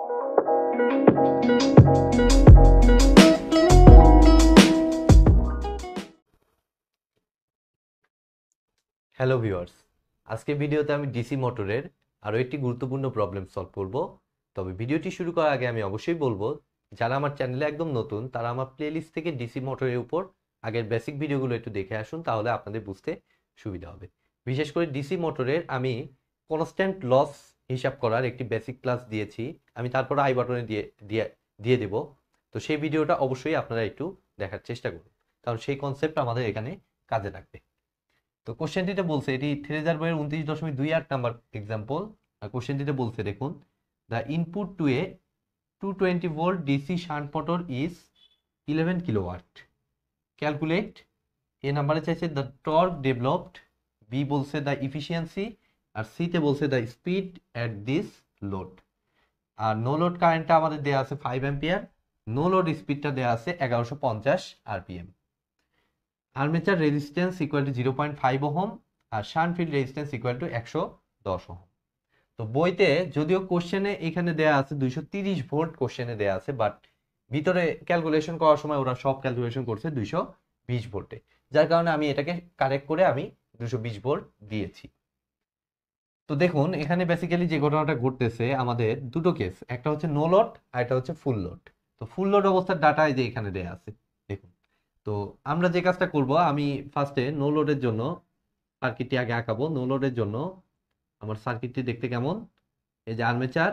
Hello viewers, আজকে ভিডিওতে আমি ডিসি মোটরের আরও একটি গুরুত্বপূর্ণ প্রবলেম সলভ করব। তবে ভিডিওটি শুরু করার আগে আমি অবশ্যই বলবো, যারা আমার চ্যানেলে একদম নতুন তারা আমার প্লেলিস্ট থেকে ডিসি মোটরের উপর আগের বেসিক ভিডিওগুলো একটু দেখে আসুন, তাহলে আপনাদের বুঝতে সুবিধা হবে। বিশেষ করে ডিসি মোটরের আমি কনস্ট্যান্ট লস হিসাব করার একটি বেসিক ক্লাস দিয়েছি, আমি তারপর আই বাটনে দিয়ে দিয়ে দেব। তো সেই ভিডিওটা অবশ্যই আপনারা একটু দেখার চেষ্টা করুন, কারণ সেই কনসেপ্ট আমাদের এখানে কাজে লাগবে। তো কোশ্চেনটিতে বলছে, এটি থ্রেজার বইয়ের 29.28 নাম্বার এক্সাম্পল। আর কোশ্চেনটিতে বলছে দেখুন, the input to a 220 volt DC shunt motor is 11 kilowatt, calculate. A নাম্বারে চাইছে দ্য টর্ক ডেভেলপড, বি বলছে দ্য ইফিসিয়েন্সি, আর সিতে বলছে the speed at this load. আর নো লোড কারেন্টটা আমাদের দেওয়া আছে 5 অ্যাম্পিয়ার, নো লোড স্পিডটা দেওয়া আছে 1150 RPM. Armature resistance equal to 0.5 ohm, আর shunt field resistance equal to 110 ohm. তো বইতে যদিও কোশ্চেনে এখানে দেয়া আছে 230 ভোল্ট, কোশ্চেনে দেয়া আছে, বাট ভিতরে ক্যালকুলেশন করার সময় ওরা সব ক্যালকুলেশন করছে 220 ভোল্টে, যার কারণে আমি এটাকে কারেক্ট করে আমি 220 ভোল্ট দিয়েছি। তো দেখুন এখানে বেসিক্যালি যে ঘটনাটা ঘটতেছে, আমাদের দুটো কেস, একটা হচ্ছে নো লোড আর একটা হচ্ছে ফুল লোড। তো ফুল লোড অবস্থার ডাটা এই যে এখানে দেয়া আছে দেখুন। তো আমরা যে কাজটা করব, আমি ফার্স্টে নো লোডের জন্য সার্কিটটি আগে আঁকাবো। নো লোডের জন্য আমার সার্কিটটি দেখতে কেমন, এই যে আর্মেচার,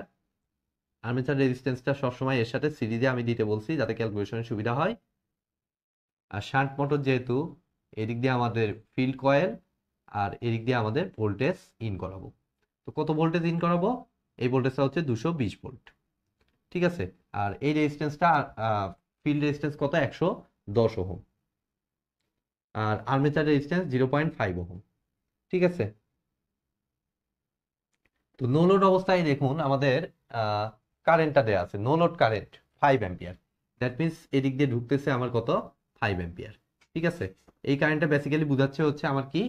আর্মেচার রেজিস্ট্যান্সটা সবসময় এর সাথে সিরিজে আমি দিতে বলছি যাতে ক্যালকুলেশনের সুবিধা হয়। আর শান্ট মোটর যেহেতু, এদিক দিয়ে আমাদের ফিল্ড কয়েল আর এদিক দিয়ে আমাদের ভোল্টেজ ইন করাবো। তো কত ভোল্টেজ ইন করাবো, এই ভোল্টেজটা হচ্ছে 220 ভোল্ট, ঠিক আছে। আর এই রেজিস্ট্যান্সটা, ফিল্ড রেজিস্ট্যান্স কত, 110 ওহম, আর আর্মেচার রেজিস্ট্যান্স 0.5 ওহম, ঠিক আছে। তো নো লোড অবস্থায় দেখুন আমাদের কারেন্টটা দেওয়া আছে, no load current 5 ampere. That means এদিক দিয়ে ঢুকতেছে আমার কত, 5 অ্যাম্পিয়ার, ঠিক আছে। এই কারেন্টটা বেসিক্যালি বুঝাচ্ছে হচ্ছে আমার কি,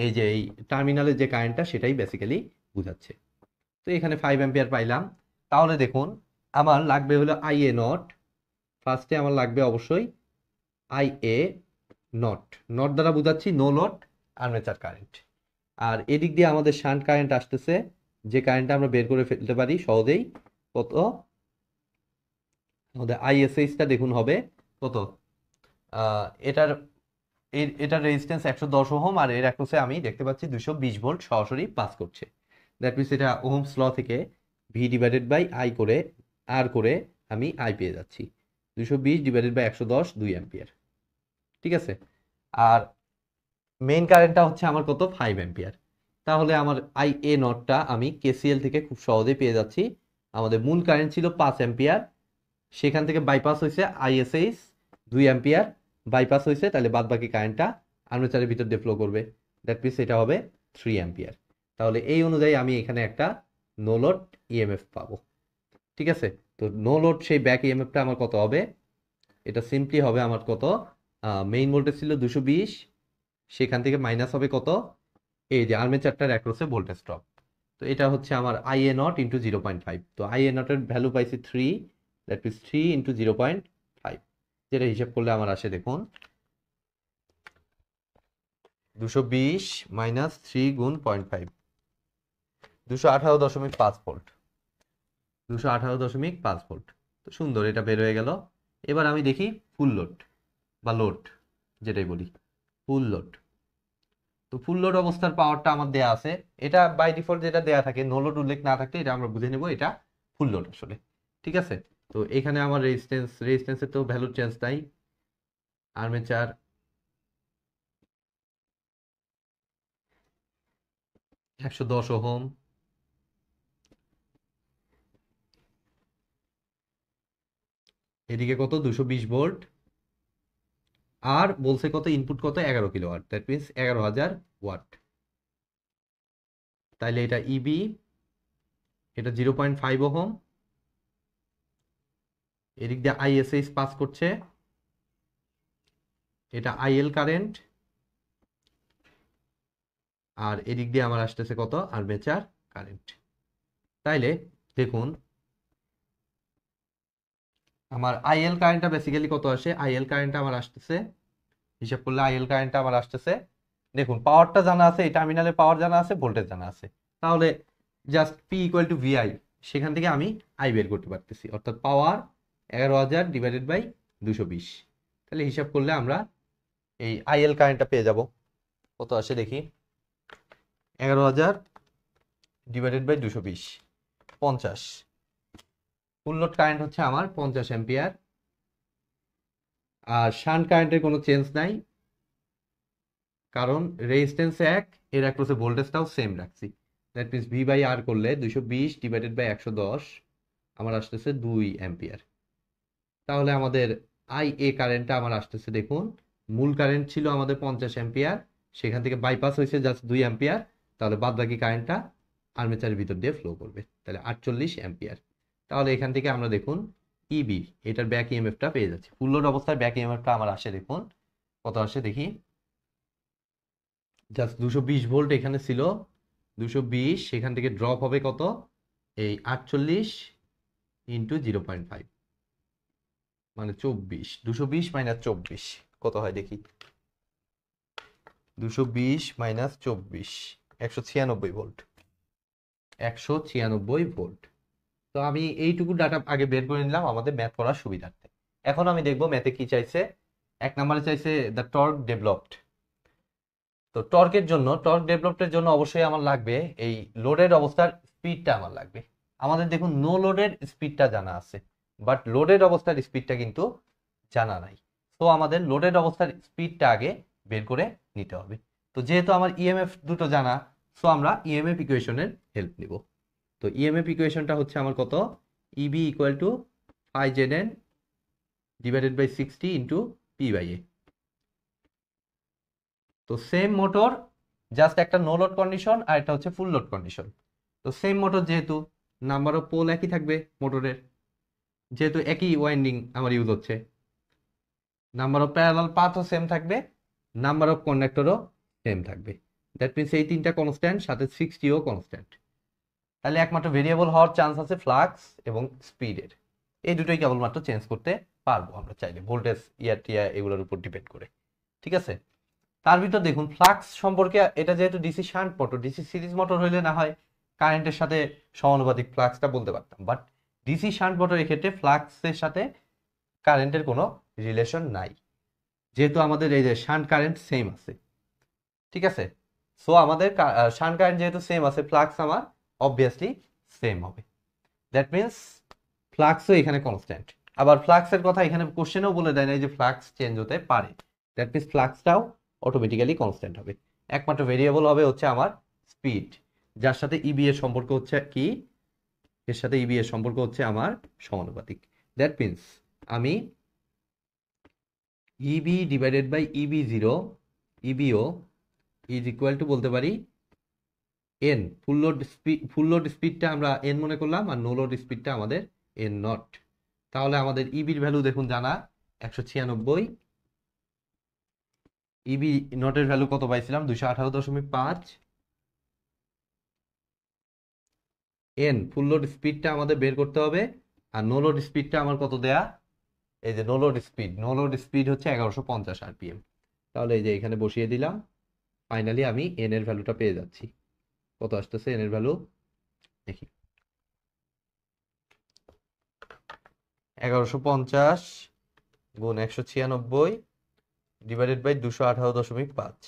এই যে এই টার্মিনালের যে কারেন্টটা সেটাই বেসিক্যালি বুঝাচ্ছে। তো এখানে 5 অ্যাম্পিয়ার পাইলাম। তাহলে দেখুন আমার লাগবে হলো আই এ নট। ফার্স্টে আমার লাগবে অবশ্যই আই এ নট, নট দ্বারা বুঝাচ্ছি নো লোড আর্মেচার কারেন্ট। আর এদিক দিয়ে আমাদের শান্ট কারেন্ট আসতেছে, যে কারেন্টটা আমরা বের করে ফেলতে পারি সহজেই। কত, আমাদের আইএসএইচটা দেখুন হবে কত, এটার এটার রেজিস্ট্যান্স 110 ওহম, আর এর অ্যাক্রসে আমি দেখতে পাচ্ছি 220 ভোল্ট সরাসরি পাস করছে। দ্যাট মিনস এটা ওহমস ল থেকে ভি ডিভাইডেড বাই আই করে, আর করে আমি আই পেয়ে যাচ্ছি 220 ডিভাইডেড বাই 110, 2 অ্যাম্পিয়ার, ঠিক আছে। আর মেইন কারেন্টটা হচ্ছে আমার কত, 5 অ্যাম্পিয়ার। তাহলে আমার আই এ নটটা আমি কেসিএল থেকে খুব সহজেই পেয়ে যাচ্ছি। আমাদের মূল কারেন্ট ছিল 5 অ্যাম্পিয়ার, সেখান থেকে বাইপাস হয়েছে আইএসএইচ 2 অ্যাম্পিয়ার, বাইপাস হয়েছে, তাহলে বাদ বাকি কারেন্টটা আর্মেচারের ভিতর দিয়ে ফ্লো করবে। দ্যাট মিনস এটা হবে 3 অ্যাম্পিয়ার। তাহলে এই অনুযায়ী আমি এখানে একটা নো লোড ইএমএফ পাবো, ঠিক আছে। তো নো লোড সেই ব্যাক ইএমএফটা আমার কত হবে, এটা সিম্পলি হবে আমার কত, মেইন ভোল্টেজ ছিল 220, সেখান থেকে মাইনাস হবে কত, এই যে আর্মেচারটার অ্যাক্রসে ভোল্টেজ ড্রপ। তো এটা হচ্ছে আমার আই এ নট ইন্টু 0.5। তো আই এ নটের ভ্যালু পাইছি 3, দ্যাট মিনস 3 ইন্টু 0.5, যেটা হিসাব করলে আমার আসে দেখুন 220 মাইনাস 3 গুণ 0.5, 218.5 ভোল্ট, 218.5 ভোল্ট। তো সুন্দর, এটা বের হয়ে গেল। এবার আমি দেখি ফুল লোড বা লোড যেটাই বলি, ফুল লোড। তো ফুল লোড অবস্থার পাওয়ারটা আমার দেয়া আছে, এটা বাই ডিফল্ট যেটা দেয়া থাকে, নো লোড উল্লেখ না থাকলে এটা আমরা বুঝে নেব এটা ফুল লোড আসলে, ঠিক আছে। তো এখানে আমার রেজিস্ট্যান্সের তো ভ্যালু চেঞ্জ নাই। আর্মেচার 110 ওহম, এদিকে কত 220 ভোল্ট, আর বলছে কত ইনপুট কত 11 kilo watt, that means 11,000 watt. তাইলে এটা ইবি, এটা 0.5 ওহম, এদিক দিয়ে আইএসএইচ পাস করছে, এটা আইএল কারেন্ট, আর এদিক দিয়ে আমার আসতেছে কত, আর্মেচার কারেন্ট। তাইলে দেখুন আমার আইএল কারেন্টটা বেসিক্যালি কত আসে, আইএল কারেন্টটা আমার আসতেছে, হিসাব করলে আইএল কারেন্টটা আমার আসতেছে, দেখুন পাওয়ারটা জানা আছে, এই টার্মিনালের পাওয়ার জানা আছে, ভোল্টেজ জানা আছে, তাহলে just P equal to VI, সেখান থেকে আমি আই বের করতে পারতেছি, অর্থাৎ পাওয়ার 11,000 ডিভাইডেড বাই 220। তাহলে হিসাব করলে আমরা এই আইএল কারেন্টটা পেয়ে যাব, কত আসে দেখি, 11,000 divided by 220, 50। Full load current হচ্ছে আমার 50 অ্যাম্পিয়ার। আর শান্ট কারেন্টের কোনো চেঞ্জ নাই, কারণ রেজিস্ট্যান্স এক, এর অ্যাক্রসে ভোল্টেজটাও সেম রাখছি। দ্যাট মিনস ভি বাই আর করলে 220 ডিভাইডেড বাই 110 আমার আসতেছে 2 অ্যাম্পিয়ার। তাহলে আমাদের আই এ কারেন্টটা আমার আসতেছে, দেখুন মূল কারেন্ট ছিল আমাদের 50 অ্যাম্পিয়ার, সেখান থেকে বাইপাস হয়েছে জাস্ট 2 অ্যাম্পিয়ার, তাহলে বাদ বাকি কারেন্টটা আর্মেচারের ভিতর দিয়ে ফ্লো করবে, তাহলে 48 অ্যাম্পিয়ার। তাহলে এখান থেকে আমরা দেখুন ইবি, এটার ব্যাক ইএমএফটা পেয়ে যাচ্ছি। ফুল লোড অবস্থায় ব্যাক ইএমএফটা আমার আসে, দেখুন কত আসে দেখি, জাস্ট 220 ভোল্ট এখানে ছিল, 220 সেখান থেকে ড্রপ হবে কত, এই 48 ইন্টু 0.5, মানে 24, 220 মাইনাস 24 কত হয় দেখি, 220 মাইনাস 24, 196 ভোল্ট, 196 ভোল্ট। তো আমি এইটুকু ডাটা আগে বের করে নিলাম আমাদের ম্যাথ করার সুবিধার্থে। এখন আমি দেখবো ম্যাথে কি চাইছে। এক নম্বরে চাইছে দ্য টর্ক ডেভেলপড। তো টর্ক ডেভেলপের জন্য অবশ্যই আমার লাগবে এই লোডের অবস্থার স্পিডটা আমার লাগবে। আমাদের দেখুন নো লোডের স্পিডটা জানা আছে, বাট লোডের অবস্থার স্পিডটা কিন্তু জানা নাই। তো আমাদের লোডের অবস্থার স্পিডটা আগে বের করে নিতে হবে। তো যেহেতু আমার ইএমএফ দুটো জানা, সো আমরা ইএমএফ ইকুয়েশনের হেল্প নিব। তো ইএমএফ ইকুয়েশনটা হচ্ছে আমার কত, E B equal to phi Z N divided by 60 into P by A. তো সেম মোটর, জাস্ট একটা নো লোড কন্ডিশন আর একটা হচ্ছে ফুল লোড কন্ডিশন। তো সেম মোটর যেহেতু নাম্বার অফ পোল একই থাকবে মোটরের, যেহেতু একই ওয়াইন্ডিং আমার ইউজ হচ্ছে, নাম্বার অফ প্যারালাল পাথও সেম থাকবে, নাম্বার অফ কন্ডাক্টরও সেম থাকবে। দ্যাট মিনস এই তিনটা কনস্ট্যান্ট, সাথে 60ও কনস্ট্যান্ট। তাহলে একমাত্র ভেরিয়েবল হওয়ার চান্স আছে ফ্লাক্স এবং স্পিডের, এই দুটোই কেবলমাত্র চেঞ্জ করতে পারবো আমরা চাইলে, ভোল্টেজ ইয়ার টিয়া এগুলোর উপর ডিপেন্ড করে। ঠিক আছে, তার ভিতর দেখুন ফ্লাক্স সম্পর্কে, এটা যেহেতু DC shunt motor, DC series motor হইলে না হয় কারেন্টের সাথে সমানুপাতিক ফ্লাক্সটা বলতে পারতাম, বাট ডিসি শান্ট মোটর এক্ষেত্রে ফ্লাক্সের সাথে কারেন্টের কোনো রিলেশন নাই, যেহেতু আমাদের এই যে শান্ট কারেন্ট সেম আছে। ঠিক আছে, সো আমাদের শান্ট কারেন্ট যেহেতু সেম আছে, ফ্লাক্স আমার অবভিয়াসলি সেম হবে। দ্যাট মিনস ফ্লাক্সও এখানে কনস্ট্যান্ট। আবার ফ্লাক্সের কথা এখানে কোশ্চেনেও বলে দেয় না যে ফ্লাক্স চেঞ্জ হতে পারে, দ্যাট মিনস ফ্লাক্সটাও অটোমেটিক্যালি কনস্ট্যান্ট হবে। একমাত্র ভেরিয়েবল হবে হচ্ছে আমার স্পিড, যার সাথে ইবি এর সম্পর্ক হচ্ছে কি, এর সাথে ইবি এর সম্পর্ক হচ্ছে আমার সমানুপাতিক। দ্যাট মিনস আমি E B divided by E B zero, ইবিও ইজ ইকুয়াল টু বলতে পারি এন, ফুল লোড স্পিডটা আমরা এন মনে করলাম, আর নো লোড স্পিডটা আমাদের এন নট। তাহলে আমাদের ইবির ভ্যালু দেখুন জানা 196, ইবি নটের ভ্যালু কত পাইছিলাম 218.5, এন ফুল লোড স্পিডটা আমাদের বের করতে হবে, আর নো লোড স্পিডটা আমার কত দেয়া, এই যে নো লোড স্পিড হচ্ছে 1150 আরপিএম। তাহলে এই যে এখানে বসিয়ে দিলাম, ফাইনালি আমি এন এর ভ্যালুটা পেয়ে যাচ্ছি। কত আসতেছে এন এর ভ্যালু দেখি, 1150 গুণ 196 ডিভাইডেড বাই 218.5,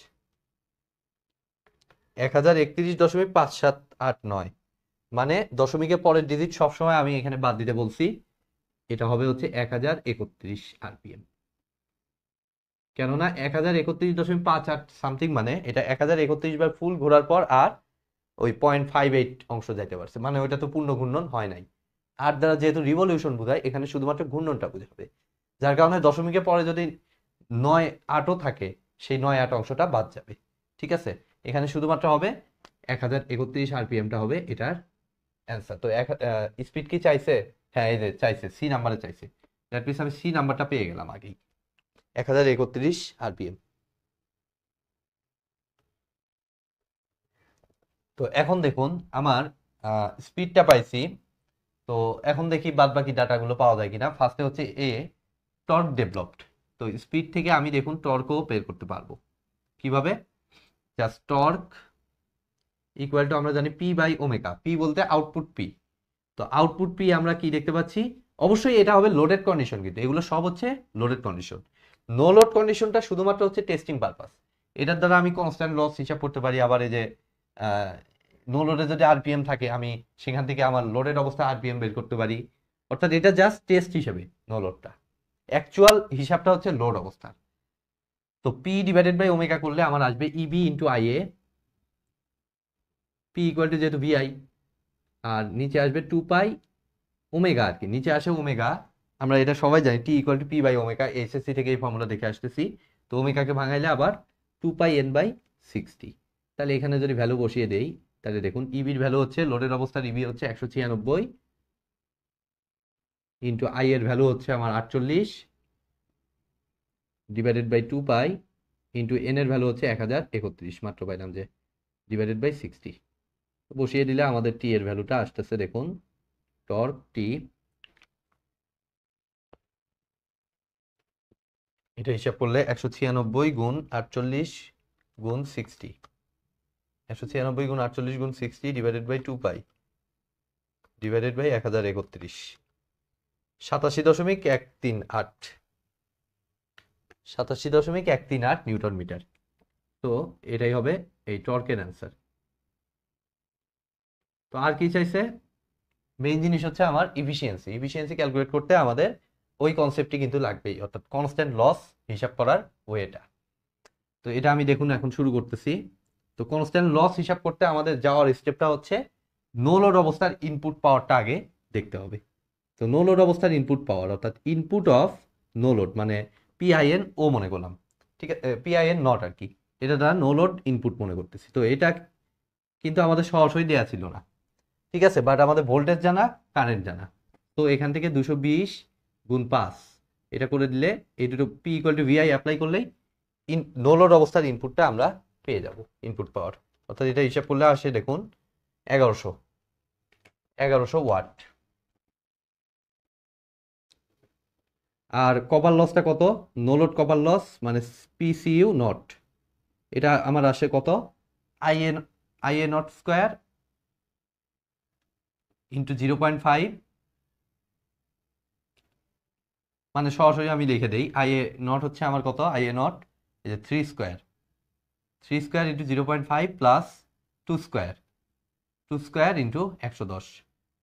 1031.5789, মানে দশমিকের পরের ডিজিট সবসময় আমি এখানে বাদ দিতে বলছি, এটা হবে হচ্ছে 1031 আরপিএম। কেননা 1031.58 সামথিং, মানে এটা 1031 বার ফুল ঘোরার পর আর ওই 0.58 অংশ যাইতে পারছে, মানে ওইটা তো পূর্ণ ঘূর্ণন হয় নাই। আর দ্বারা যেহেতু রিভলিউশন বোঝায়, এখানে শুধুমাত্র ঘূর্ণনটা বোঝাবে, যার কারণে দশমিকের পরে যদি 9-8ও থাকে, সেই 9-8 অংশটা বাদ যাবে। ঠিক আছে, এখানে শুধুমাত্র হবে 1031 আরপিএমটা হবে এটার অ্যান্সার। তো স্পিড কি চাইছে, হ্যাঁ এই যে চাইছে, সি নাম্বারে চাইছে, দ্যাট মিনস আমি সি নাম্বারটা পেয়ে গেলাম আগেই, 1031 আরপিএম। তো এখন দেখুন আমার স্পিডটা পাইছি তো এখন দেখি বাদ বাকি ডাটাগুলো পাওয়া যায় কিনা। ফার্স্টে হচ্ছে এ, টর্ক ডেভেলপড। তো স্পিড থেকে আমি দেখুন টর্কও বের করতে পারবো কিভাবে। জাস্ট টর্ক ইকুয়াল টু আমরা জানি পি বাই ওমেগা, পি বলতে আউটপুট পি। তো আউটপুট পি আমরা কি দেখতে পাচ্ছি, অবশ্যই এটা হবে লোডেড কন্ডিশন, কিন্তু এগুলো সব হচ্ছে লোডেড কন্ডিশন। নো লোড কন্ডিশনটা শুধুমাত্র হচ্ছে টেস্টিং পারপাস। এটার দ্বারা আমি কনস্ট্যান্ট লস হিসাব করতে পারি। আবার এই যে নো লোডে যদি আরপিএম থাকে, আমি সেখান থেকে আমার লোডেড অবস্থা আরপিএম বের করতে পারি। অর্থাৎ এটা জাস্ট টেস্ট হিসেবে নো লোডটা, অ্যাকচুয়াল হিসাবটা হচ্ছে লোড অবস্থা। তো পি ডিভাইডেড বাই ওমেগা করলে আমার আসবে E B into I A, P equal to যেহেতু ভিআই, আর নিচে আসবে 2 পাই ওমেগা, আর কি নিচে আসে ওমেগা। আমরা এটা সবাই জানি T equal to P by omega, SSC থেকে এই ফর্মুলা দেখে আসতেছি। তো ওমেগাকে ভাঙাইলে আবার 2 পাই n/60। তাহলে এখানে যদি ভ্যালু বসিয়ে দেই, তাহলে দেখুন ইবির ভ্যালু হচ্ছে, লোডের অবস্থার ইবি হচ্ছে 196, ইন্টু আই এর ভ্যালু হচ্ছে আমার 48, divided by 2 pi, into N এর ভ্যালু হচ্ছে 1031, মাত্র পাইলাম যে, ডিভাইডেড বাই 60। বসিয়ে দিলে আমাদের টি এর ভ্যালুটা আসতেছে দেখুন, টর্ক টি, এটা হিসাব করলে 196 গুণ 48 গুণ 60, 196 গুণ 48 গুণ 60 divided by 2 pi divided by 1031, 87.138, 87.138 newton metre. তো এটাই হবে এই টর্কের অ্যান্সার। তো আর কি চাইছে, মেইন জিনিস হচ্ছে আমার ইফিসিয়েন্সি। ইফিসিয়েন্সি ক্যালকুলেট করতে আমাদের ওই কনসেপ্টটি কিন্তু লাগবেই, অর্থাৎ কনস্ট্যান্ট লস হিসাব করার ওয়েটা। তো এটা আমি দেখুন এখন শুরু করতেছি। তো কনস্ট্যান্ট লস হিসাব করতে আমাদের যাওয়ার স্টেপটা হচ্ছে নো লোড অবস্থার ইনপুট পাওয়ারটা আগে দেখতে হবে। তো নো লোড অবস্থার ইনপুট পাওয়ার, অর্থাৎ ইনপুট অফ নো লোড, মানে পিআইএন ও মনে করলাম, ঠিক আছে, পিআইএন নট আর কি, এটা দ্বারা নো লোড ইনপুট মনে করতেছি। তো এটা কিন্তু আমাদের সরাসরি দেওয়া ছিল না, ঠিক আছে, বাট আমাদের ভোল্টেজ জানা, কারেন্ট জানা। তো এখান থেকে 220 গুণ 5 এটা করে দিলে, এই দুটো P equal to VI apply করলেই নো লোড অবস্থার ইনপুটটা আমরা পেয়ে যাব, ইনপুট পাওয়ার। অর্থাৎ এটা হিসাব করলে আসে দেখুন 1100 ওয়াট। আর কপার লসটা কত, নো লোড কপার লস মানে পিসিইউ নট, এটা আমার আসে কত, in IA not square into 0.5, মানে সরাসরি আমি লিখে দেই, আইএ নট হচ্ছে আমার কত, আইএ নট এই যে 3 square into 0.5 plus 2 square, 2 square into 110।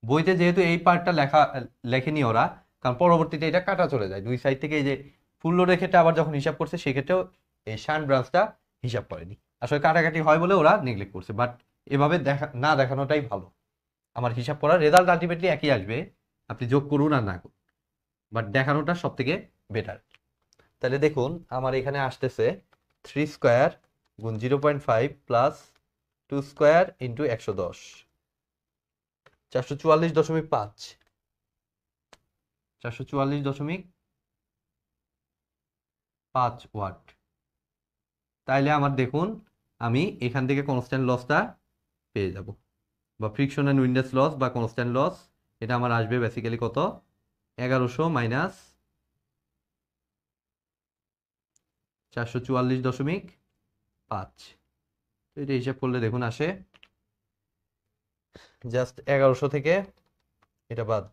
বইতে যেহেতু এই পার্টটা লেখেনি ওরা, কারণ পরবর্তীতে এটা কাটা চলে যায় দুই সাইড থেকে। এই যে ফুল লোডের ক্ষেত্রে আবার যখন হিসাব করছে, সেক্ষেত্রেও এই শান্ট ব্রাঞ্চটা হিসাব করেনি। আসলে কাটাকাটি হয় বলে ওরা নেগলেক্ট করছে, বাট এভাবে না দেখানোটাই ভালো। আমার হিসাব করার রেজাল্ট আলটিমেটলি একই আসবে, আপনি যোগ করুন আর না করুন, বাট দেখানোটা সব থেকে বেটার। তাহলে দেখুন আমার এখানে আসতেছে 3 স্কোয়ার গুণ 0.5 প্লাস 2 স্কোয়ার ইন্টু 110, 444.5, 444.5 ওয়াট। তাইলে আমার দেখুন আমি এখান থেকে কনস্ট্যান্ট লসটা পেয়ে যাব, বা ফ্রিকশন অ্যান্ড উইন্ডেজ লস বা কনস্ট্যান্ট লস, এটা আমার আসবে বেসিক্যালি কত, 1100 মাইনাস 444.5। তো এটা হিসাব করলে দেখুন আসে জাস্ট 1100 থেকে এটা বাদ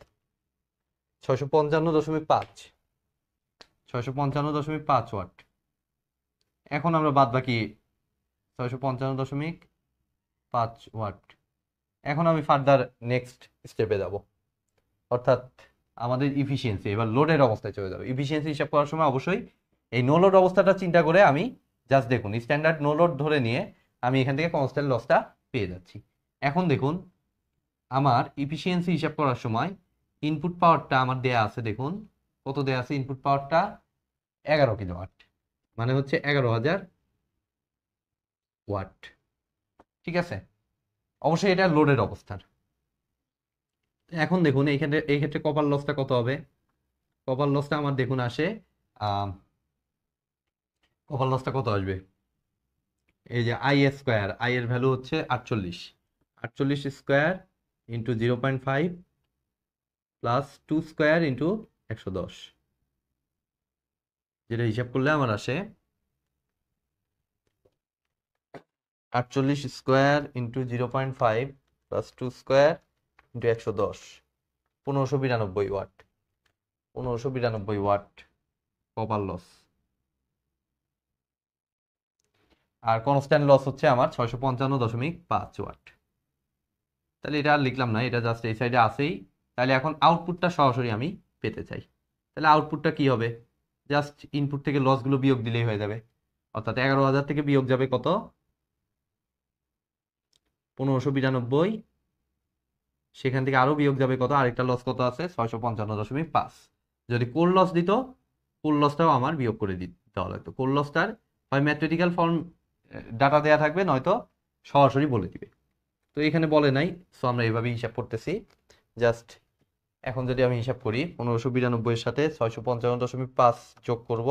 655.5, 655.5 ওয়াট। এখন আমরা বাদ বাকি 655.5 ওয়াট, এখন আমি ফার্দার নেক্সট স্টেপে যাব, অর্থাৎ আমাদের ইফিসিয়েন্সি। এবার লোডের অবস্থায় চলে যাবে। ইফিসিয়েন্সি হিসাব করার সময় অবশ্যই এই নো লোড অবস্থাটা চিন্তা করে আমি জাস্ট দেখুন স্ট্যান্ডার্ড নো লোড ধরে নিয়ে আমি এখান থেকে কনস্ট্যান্ট লসটা পেয়ে যাচ্ছি। এখন দেখুন আমার ইফিসিয়েন্সি হিসাব করার সময় ইনপুট পাওয়ারটা আমার দেয়া আছে, দেখুন কত দেয়া আছে, ইনপুট পাওয়ারটা 11 কিলোওয়াট, মানে হচ্ছে 11,000 ওয়াট, ঠিক আছে। অবশ্যই এটা লোডের অবস্থার। এখন দেখুন এই ক্ষেত্রে কপার লসটা কত হবে, কপার লসটা আমার দেখুন আসে, কপার লসটা কত আসবে, এই যে আই স্কোয়ার, আই এর ভ্যালু হচ্ছে 48, 48 square into 0.5 plus 2 square into 110, যেটা হিসাব করলে আমার আসে 48 square into 0.5 plus 2 square into 110, 1592 watt. 1592 watt copper loss. আর কনস্ট্যান্ট লস হচ্ছে আমার 655.5 ওয়াট। তাহলে এটা আর লিখলাম না, এটা জাস্ট এই সাইডে আসেই। তাহলে এখন আউটপুটটা সরাসরি আমি পেতে চাই। তাহলে আউটপুটটা কি হবে? জাস্ট ইনপুট থেকে লসগুলো বিয়োগ দিলেই হয়ে যাবে। অর্থাৎ 11,000 থেকে বিয়োগ যাবে কত? 1592। সেখান থেকে আরো বিয়োগ যাবে কত? আরেকটা লস কত আছে? 655.5। যদি কোর লস দিত, কোর লসটাও আমার বিয়োগ করে দেওয়া লাগতো। কোর লসটার হয় ম্যাথমেটিক্যাল ফর্ম ডাটা দেওয়া থাকবে, নয়তো সরাসরি বলে দিবে। তো এখানে বলে নাই, সো আমরা এইভাবেই হিসাব করতেছি। জাস্ট এখন যদি আমি হিসাব করি 1592 এর সাথে 655.5 যোগ করব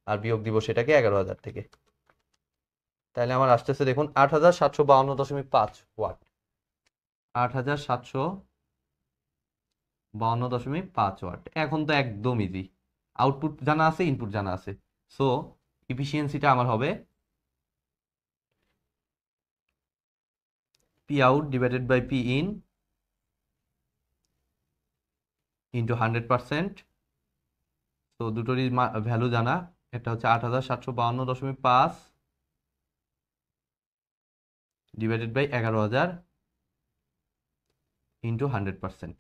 আর বিয়োগ দিব সেটাকে 11,000 থেকে, তাহলে আমার আসতেছে দেখুন 8752.5 ওয়াট। 8752.5 ওয়াট। এখন তো একদম ইজি, আউটপুট জানা আছে, ইনপুট জানা আছে। সো এফিসিয়েন্সিটা আমার হবে P out divided by P in into 100%। তো দুটোরই ভ্যালু জানা, একটা হচ্ছে 8752.5 ডিভাইডেড বাই 11,000 ইন্টু 100%।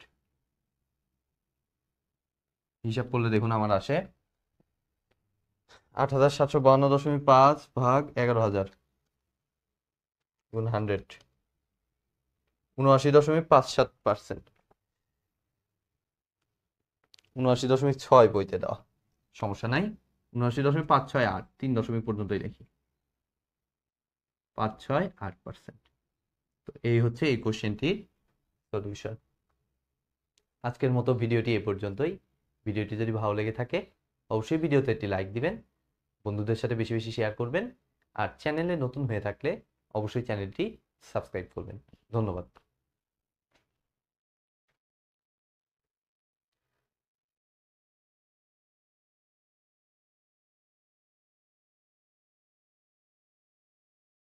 হিসাব করলে দেখুন আমার আসে 8752.5 ভাগ 11,000 গুণ 100, 79.57%। 79.6 বইতে দেওয়া, সমস্যা নাই। 79.568, 3 দশমিক পর্যন্তই দেখি, 568%। তো এই হচ্ছে এই কোশ্চেনটির সলিউশন। আজকের মতো ভিডিওটি এ পর্যন্তই। ভিডিওটি যদি ভালো লেগে থাকে অবশ্যই ভিডিওতে একটি লাইক দিবেন, বন্ধুদের সাথে বেশি বেশি শেয়ার করবেন, আর চ্যানেলে নতুন হয়ে থাকলে অবশ্যই চ্যানেলটি সাবস্ক্রাইব করবেন। ধন্যবাদ।